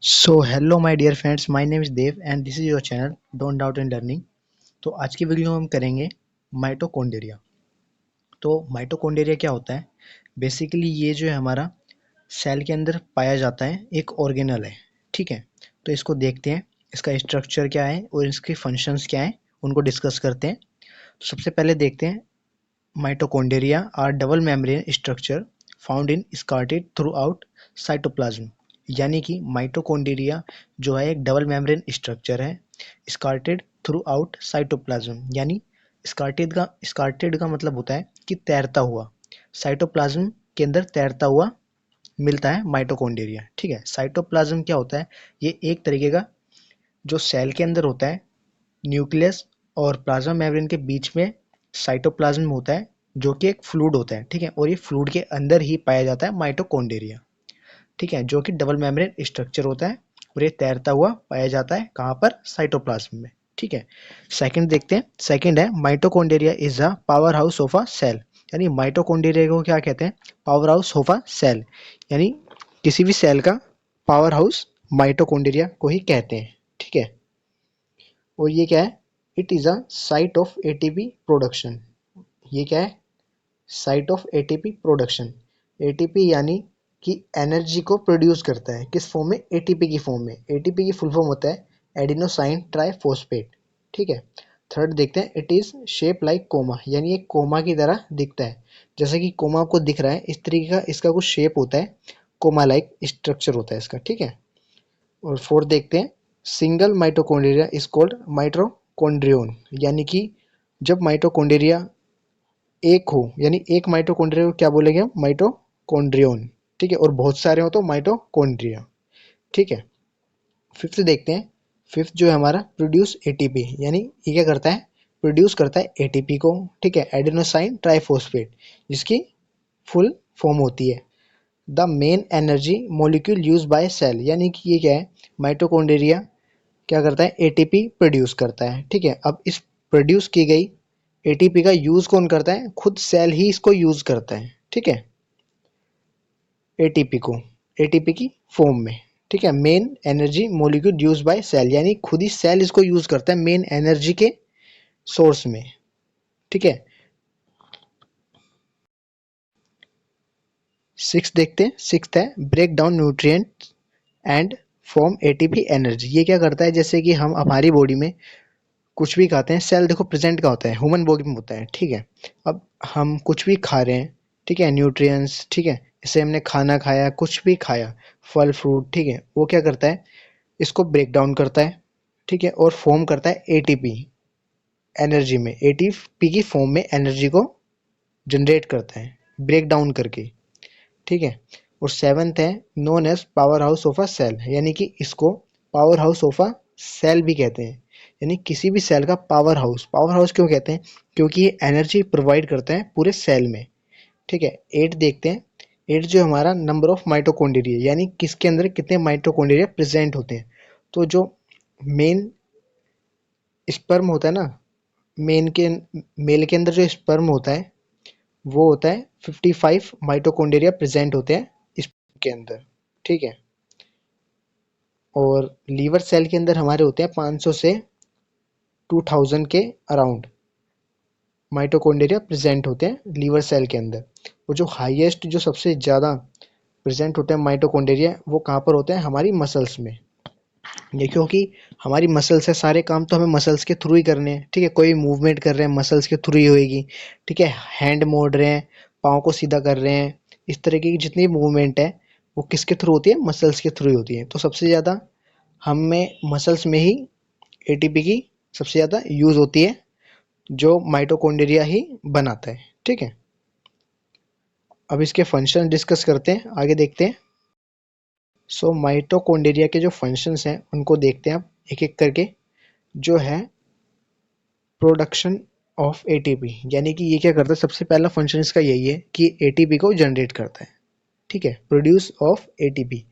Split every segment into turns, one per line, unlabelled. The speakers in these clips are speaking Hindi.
So hello my dear friends, my name is Dev and this is your channel Don't Doubt in Learning। तो आज की वीडियो में हम करेंगे माइटोकॉन्ड्रिया। तो माइटोकॉन्ड्रिया क्या होता है? बेसिकली ये जो है हमारा सेल के अंदर पाया जाता है, एक ऑर्गेनल है। ठीक है, तो इसको देखते हैं, इसका स्ट्रक्चर क्या है और इसके फंक्शंस क्या हैं, उनको डिस्कस करते हैं। तो सबसे पहले देखते हैं, mitochondria are double membrane structure found in scattered throughout cytoplasm. यानी कि माइटोकॉन्ड्रिया जो है एक डबल मेम्ब्रेन स्ट्रक्चर है, स्कार्टेड थ्रू आउट साइटोप्लाज्म। यानी स्कार्टेड का मतलब होता है कि तैरता हुआ, साइटोप्लाज्म के अंदर तैरता हुआ मिलता है माइटोकॉन्ड्रिया। ठीक है, साइटोप्लाज्म क्या होता है? ये एक तरीके का जो सेल के अंदर होता है, न्यूक्लियस और प्लाज्मा मेम्ब्रेन के बीच में साइटोप्लाज्म होता है, जो कि एक फ्लूइड होता है। ठीक है, और ये फ्लूइड के अंदर ही पाया जाता है माइटोकॉन्ड्रिया। ठीक है, जो कि डबल मेम्ब्रेन स्ट्रक्चर होता है और ये तैरता हुआ पाया जाता है कहाँ पर? साइटोप्लाज्म में। ठीक है, सेकंड देखते हैं। सेकंड है, mitochondria is a power house of a cell. यानी माइटोकॉन्ड्रिया को क्या कहते हैं? Power house of a cell. यानी किसी भी सेल का पावर हाउस माइटोकॉन्ड्रिया को ही कहते हैं। ठीक है, और ये क्या है? It is a site of ATP production. ये क्या है? Site of ATP production. ATP यानी कि एनर्जी को प्रोड्यूस करता है, किस फॉर्म में? एटीपी की फॉर्म में। एटीपी की फुल फॉर्म होता है एडिनोसाइन ट्राइफॉस्फेट। ठीक है, थर्ड देखते हैं, it is shape like coma. यानी एक कोमा की तरह दिखता है, जैसे कि कोमा आपको दिख रहा है इस तरीके का इसका कुछ शेप होता है, कोमा लाइक स्ट्रक्चर होता है इसका। ठीक है, और फोर्थ देखते हैं, single mitochondria is called mitochondrion. यानी कि जब माइटोकॉन्ड्रिया एक हो, यानी एक माइटोकॉन्ड्रिया को क्या बोलेंगे हम? माइटोकॉन्ड्रियन। ठीक है, और बहुत सारे हो तो माइटोकॉन्ड्रिया। ठीक है, फिफ्थ देखते हैं। फिफ्थ जो है हमारा, प्रोड्यूस एटीपी। यानी ये क्या करता है? प्रोड्यूस करता है एटीपी को। ठीक है, एडेनोसाइन ट्राइफॉस्फेट, जिसकी फुल फॉर्म होती है the main energy molecule use by cell. यानी कि ये क्या है? माइटोकॉन्ड्रिया क्या करता है? एटीपी प्रोड्यूस करता है। ठीक है, अब इस प्रोड्यूस की गई एटीपी का यूज कौन करता है? खुद सेल ही इसको यूज करता है। ठीक है, एटीपी को एटीपी की फॉर्म में। ठीक है, main energy molecule use by cell, यानी खुद ही सेल इसको यूज करता है मेन एनर्जी के सोर्स में। ठीक है, सिक्स देखते हैं। सिक्स है, break down nutrient and form ATP energy. ये क्या करता है? जैसे कि हम हमारी बॉडी में कुछ भी खाते हैं, सेल देखो प्रेजेंट का होता है, ह्यूमन बॉडी में होता है। ठीक है, अब हम कुछ भी खा रहे हैं, ठीक है, न्यूट्रिएंट्स। ठीक है, जैसे हमने खाना खाया, कुछ भी खाया, फल फ्रूट, ठीक है, वो क्या करता है? इसको ब्रेक डाउन करता है। ठीक है, और फॉर्म करता है एटीपी एनर्जी में। एटीपी की फॉर्म में एनर्जी को जनरेट करता है ब्रेक डाउन करके। ठीक है, और सेवन्थ है, known as power house of a cell. यानी कि इसको power house of a cell भी कहते हैं। यानी किसी भी सेल का पावर हाउस। पावर हाउस क्यों कहते हैं? क्योंकि ये एनर्जी प्रोवाइड करता है पूरे सेल में। ठीक है, एट देखते हैं। एट जो हमारा, नंबर ऑफ माइटोकॉन्ड्रिया, यानी किसके अंदर कितने माइटोकॉन्ड्रिया प्रेजेंट होते हैं। तो जो मेन स्पर्म होता है ना, मेन के मेल के अंदर जो स्पर्म होता है, वो होता है 55 माइटोकॉन्ड्रिया प्रेजेंट होते हैं इस के अंदर। ठीक है, और लीवर सेल के अंदर हमारे होते हैं 500 से 2000 के अराउंड माइटोकॉन्ड्रिया प्रेजेंट होते हैं लीवर सेल के अंदर। वो जो हाईएस्ट, जो सबसे ज़्यादा प्रेजेंट होते हैं माइटोकॉन्ड्रिया, वो कहाँ पर होते हैं? हमारी मसल्स में। ये क्योंकि हमारी मसल्स है, सारे काम तो हमें मसल्स के थ्रू ही करने हैं। ठीक है, कोई मूवमेंट कर रहे हैं मसल्स के थ्रू ही होएगी। ठीक है, हैंड मोड़ रहे हैं, पाँव को सीधा कर रहे हैं, इस तरीके की जितनी मूवमेंट है वो किसके थ्रू होती है? मसल्स के थ्रू ही होती है। तो सबसे ज़्यादा हमें मसल्स में ही एटीपी की सबसे ज़्यादा यूज़ होती है, जो माइटोकॉन्ड्रिया ही बनाता है। ठीक है, अब इसके फंक्शन डिस्कस करते हैं, आगे देखते हैं। सो माइटोकॉन्ड्रिया के जो फंक्शंस हैं उनको देखते हैं आप एक एक करके। जो है प्रोडक्शन ऑफ एटीपी, यानी कि ये क्या करता है? सबसे पहला फंक्शन इसका यही है कि एटीपी को जनरेट करता है। ठीक है, प्रोड्यूस ऑफ एटीपी,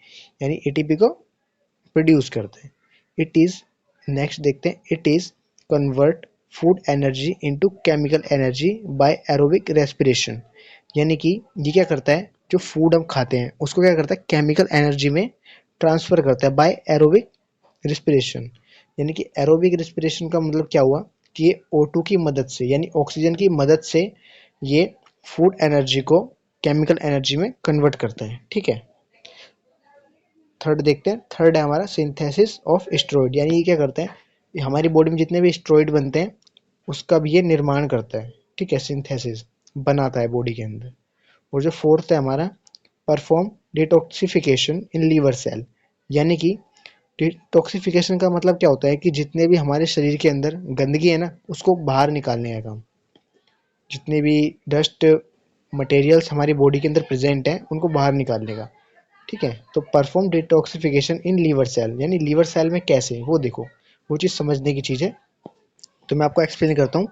यानी एटीपी को प्रोड्यूस करता है। इट इज, नेक्स्ट देखते हैं, it is convert food energy into chemical energy by aerobic respiration. यानी कि ये क्या करता है? जो फूड हम खाते हैं उसको क्या करता है? केमिकल एनर्जी में ट्रांसफर करता है बाय एरोबिक रिस्पिरेशन। यानी कि एरोबिक रिस्पिरेशन का मतलब क्या हुआ कि ये O2 की मदद से यानी ऑक्सीजन की मदद से ये फूड एनर्जी को केमिकल एनर्जी में कन्वर्ट करता है। ठीक है, थर्ड देखते हैं। थर्ड है हमारा सिंथेसिस ऑफ स्टेरॉइड। यानी ये क्या करता है, ये हमारी बॉडी में जितने भी स्टेरॉइड बनते हैं उसका भी ये निर्माण करता है। ठीक है, सिंथेसिस बनाता है बॉडी के अंदर। और जो फोर्थ है हमारा perform detoxification in liver cell. यानी कि डिटॉक्सिफिकेशन का मतलब क्या होता है कि जितने भी हमारे शरीर के अंदर गंदगी है ना उसको बाहर निकालने का काम। जितने भी डस्ट मटेरियल्स हमारी बॉडी के अंदर प्रेजेंट हैं उनको बाहर निकालने का। ठीक है, तो perform detoxification in liver cell यानी लीवर सेल में कैसे, वो देखो, वो चीज़ समझने की चीज़ है। तो मैं आपको एक्सप्लेन करता हूँ।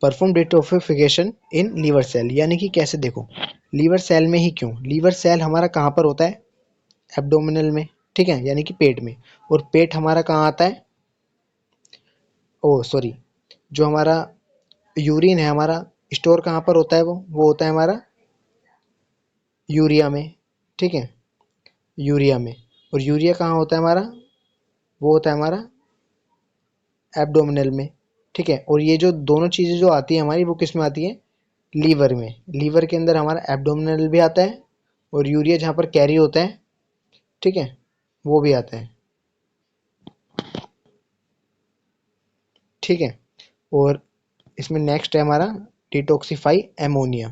Perform detoxification in liver cell यानी कि कैसे, देखो लीवर सेल में ही क्यों, लीवर सेल हमारा कहाँ पर होता है, एब्डोमिनल में। ठीक है, यानी कि पेट में। और पेट हमारा कहाँ आता है, ओ सॉरी, जो हमारा यूरिन है हमारा स्टोर कहाँ पर होता है, वो होता है हमारा यूरिया में। ठीक है, यूरिया में। और यूरिया कहाँ होता है हमारा, वो होता है हमारा एब्डोमिनल में। ठीक है, और ये जो दोनों चीज़ें जो आती है हमारी वो किस में आती है, लीवर में। लीवर के अंदर हमारा एब्डोमिनल भी आता है और यूरिया जहाँ पर कैरी होता है, ठीक है, वो भी आता है। ठीक है, और इसमें नेक्स्ट है हमारा डिटॉक्सिफाई एमोनिया।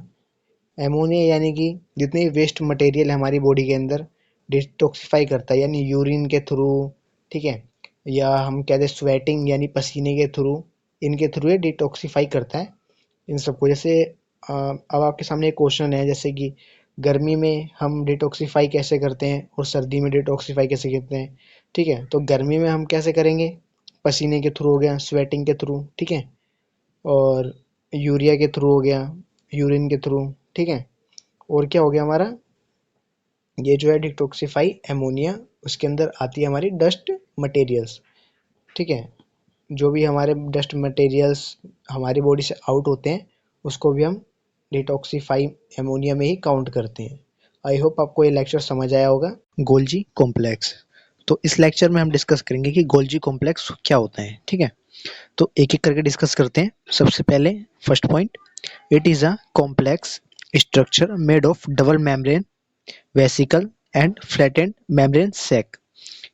एमोनिया यानी कि जितने भी वेस्ट मटेरियल है हमारी बॉडी के अंदर डिटॉक्सिफाई करता है, यानी यूरिन के थ्रू, ठीक है, या हम कहते हैं स्वेटिंग यानी पसीने के थ्रू, इनके थ्रू ये डिटॉक्सिफाई करता है इन सबको। जैसे अब आपके सामने एक क्वेश्चन है, जैसे कि गर्मी में हम डिटॉक्सिफाई कैसे करते हैं और सर्दी में डिटॉक्सिफाई कैसे करते हैं। ठीक है, तो गर्मी में हम कैसे करेंगे, पसीने के थ्रू हो गया, स्वेटिंग के थ्रू, ठीक है, और यूरिया के थ्रू हो गया, यूरिन के थ्रू। ठीक है, और क्या हो गया हमारा, ये जो है डिटॉक्सिफाई एमोनिया, उसके अंदर आती है हमारी डस्ट मटेरियल्स। ठीक है, जो भी हमारे डस्ट मटेरियल्स हमारी बॉडी से आउट होते हैं उसको भी हम डिटॉक्सिफाई एमोनिया में ही काउंट करते हैं। आई होप आपको ये लेक्चर समझ आया होगा। गोल्जी कॉम्प्लेक्स, तो इस लेक्चर में हम डिस्कस करेंगे कि गोल्जी कॉम्प्लेक्स क्या होता है। ठीक है, तो एक एक करके डिस्कस करते हैं। सबसे पहले first point, it is a complex structure made of double membrane vesicle and flattened membrane sac.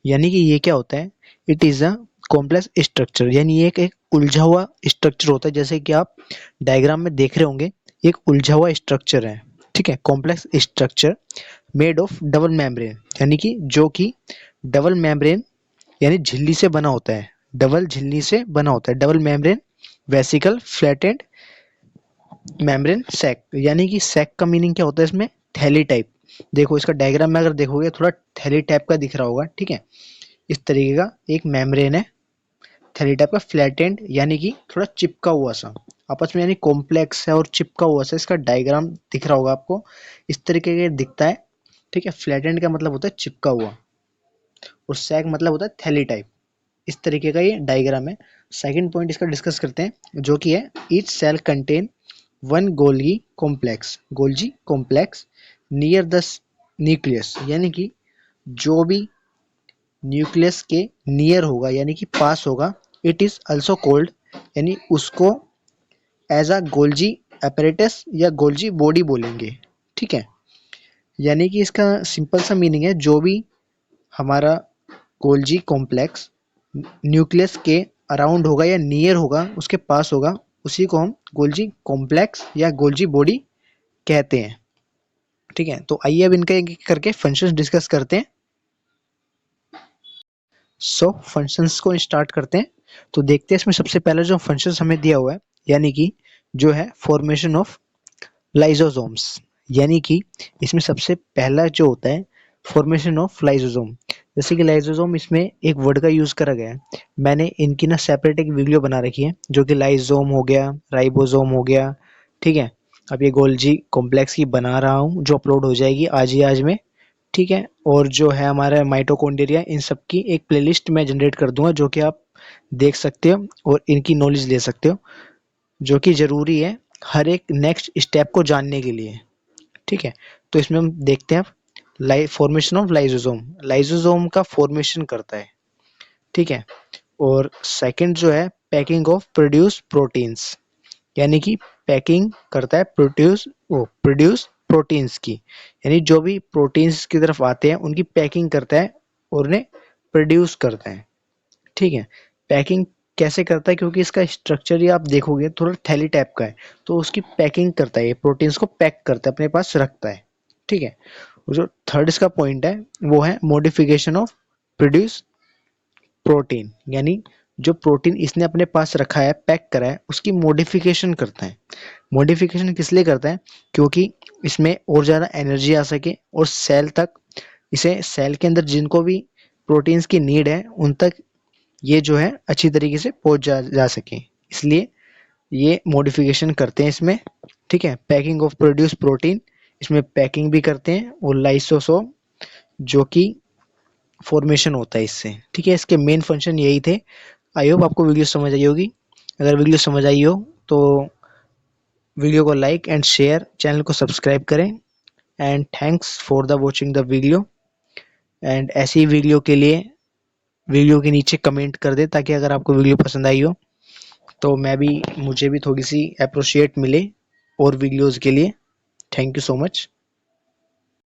यानी कि ये क्या होता है, it is a complex structure, यानी ये एक उलझा हुआ स्ट्रक्चर होता है। जैसे कि आप डायग्राम में देख रहे होंगे, एक उलझा हुआ स्ट्रक्चर है। ठीक है, complex structure made of double membrane, यानी कि जो कि डबल मेम्ब्रेन यानी झिल्ली से बना होता है, डबल झिल्ली से बना होता है, double membrane vesicle flattened membrane sac. यानी कि सैक का मीनिंग क्या होता है इसमें, थैली टाइप। देखो इसका डायग्राम में अगर देखोगे थोड़ा थैली टाइप का दिख रहा होगा। ठीक है, इस तरीके का एक मेम्ब्रेन है, थैली टाइप का, फ्लैटेंड यानी कि थोड़ा चिपका हुआ सा आपस में, यानी कॉम्प्लेक्स है और चिपका हुआ सा। इसका डायग्राम दिख रहा होगा आपको, इस तरीके का दिखता है। ठीक है, फ्लैटेंड का मतलब होता है चिपका हुआ और सैक मतलब होता है थैली टाइप। इस तरीके का ये डायग्राम है। सेकंड पॉइंट इसका डिस्कस करते हैं, जो कि है each cell contain one Golgi complex, Golgi complex near the nucleus. यानी कि जो भी न्यूक्लियस के नियर होगा यानी कि पास होगा, इट इज अल्सो कोल्ड, यानी उसको एज अ गोल्जी apparatus या गोल्जी बॉडी बोलेंगे। ठीक है, यानी कि इसका सिंपल सा मीनिंग है, जो भी हमारा गोल्जी कॉम्प्लेक्स न्यूक्लियस के अराउंड होगा या नियर होगा, उसके पास होगा, उसी को हम गोल्जी कॉम्प्लेक्स या गोल्जी बॉडी कहते हैं। ठीक है, तो आइए अब इनका एक एक करके फंक्शंस डिस्कस करते हैं। सो फंक्शंस को स्टार्ट करते हैं। तो देखते हैं इसमें सबसे पहला जो फंक्शंस हमें दिया हुआ है, यानी कि जो है फॉर्मेशन ऑफ लाइसोसोम्स। यानी कि इसमें सबसे पहला जो होता है फॉर्मेशन ऑफ लाइसोसोम। जैसे कि लाइसोसोम, इसमें एक वर्ड का यूज करा गया है। मैंने इनकी ना सेपरेट एक वीडियो बना रखी है, जो कि लाइसोम हो गया, राइबोसोम हो गया। ठीक है, अब ये गोल्जी कॉम्प्लेक्स की बना रहा हूँ, जो अपलोड हो जाएगी आज ही आज में। ठीक है, और जो है हमारा माइटोकॉन्ड्रिया, इन सब की एक प्लेलिस्ट मैं जनरेट कर दूंगा, जो कि आप देख सकते हो और इनकी नॉलेज ले सकते हो, जो कि ज़रूरी है हर एक नेक्स्ट स्टेप को जानने के लिए। ठीक है, तो इसमें हम देखते हैं फॉर्मेशन ऑफ लाइसोसोम, लाइसोसोम का फॉर्मेशन करता है, ठीक है। और सेकंड जो है पैकिंग ऑफ प्रोड्यूस प्रोटीन्स, यानी कि पैकिंग करता है प्रोड्यूस प्रोटीन्स की, यानी जो भी प्रोटीन्स की तरफ आते हैं उनकी पैकिंग करता है और उन्हें प्रोड्यूस करता है, ठीक है। पैकिंग कैसे करता है, क्योंकि इसका स्ट्रक्चर ही आप देखोगे थोड़ा थैली टाइप का है, तो उसकी पैकिंग करता है, ये प्रोटीन्स को पैक करता है, अपने पास रखता है, ठीक है। और जो थर्ड इसका पॉइंट है वो है मॉडिफिकेशन ऑफ प्रोड्यूस प्रोटीन, यानी जो प्रोटीन इसने अपने पास रखा है, पैक करा है, उसकी मॉडिफिकेशन करता है। मॉडिफिकेशन किस लिए करता है, क्योंकि इसमें और ज़्यादा एनर्जी आ सके और सेल तक, इसे सेल के अंदर जिनको भी प्रोटीन्स की नीड है उन तक ये जो है अच्छी तरीके से पहुंच जा सके, इसलिए ये मॉडिफिकेशन करते हैं इसमें, ठीक है। पैकिंग ऑफ प्रोड्यूस प्रोटीन, इसमें पैकिंग भी करते हैं, और लाइसोसोम जो कि फॉर्मेशन होता है इससे, ठीक है। इसके मेन फंक्शन यही थे। आई होप आपको वीडियो समझ आई होगी। अगर वीडियो समझ आई हो तो वीडियो को लाइक एंड शेयर, चैनल को सब्सक्राइब करें, and thanks for the watching the video. And ऐसी वीडियो के लिए वीडियो के नीचे कमेंट कर दे, ताकि अगर आपको वीडियो पसंद आई हो तो मुझे भी थोड़ी सी अप्रिशिएट मिले और वीडियोस के लिए। Thank you so much.